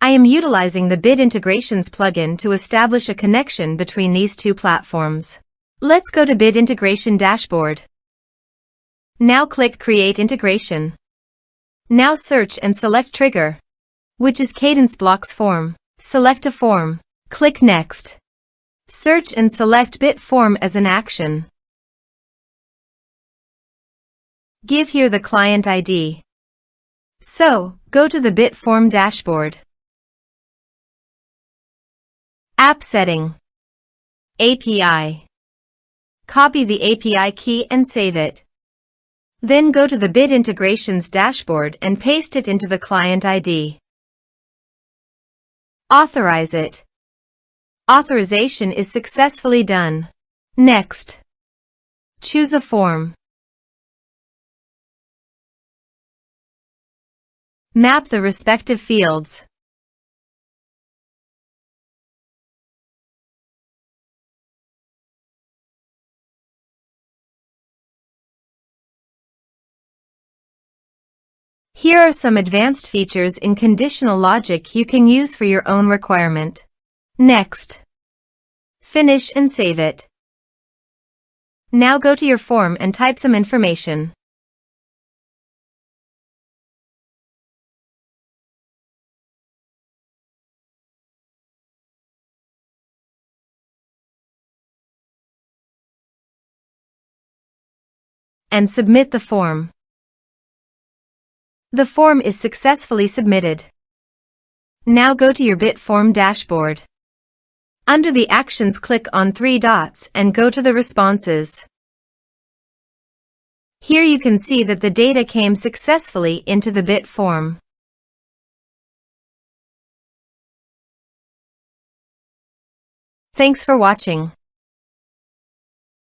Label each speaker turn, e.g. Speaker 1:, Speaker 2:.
Speaker 1: I am utilizing the Bit Integrations plugin to establish a connection between these two platforms. Let's go to Bit Integration Dashboard. Now click Create Integration. Now search and select Trigger, which is Kadence Blocks Form. Select a form. Click Next. Search and select Bit Form as an action. Give here the client ID. So, go to the Bit Form dashboard. App Setting. API. Copy the API key and save it. Then go to the Bit Integrations dashboard and paste it into the client ID. Authorize it. Authorization is successfully done. Next. Choose a form. Map the respective fields. Here are some advanced features in conditional logic you can use for your own requirement. Next. Finish and save it. Now go to your form and type some information. And submit the form. The form is successfully submitted. Now go to your Bit Form dashboard. Under the Actions, click on 3 dots and go to the Responses. Here you can see that the data came successfully into the Bit Form. Thanks for watching.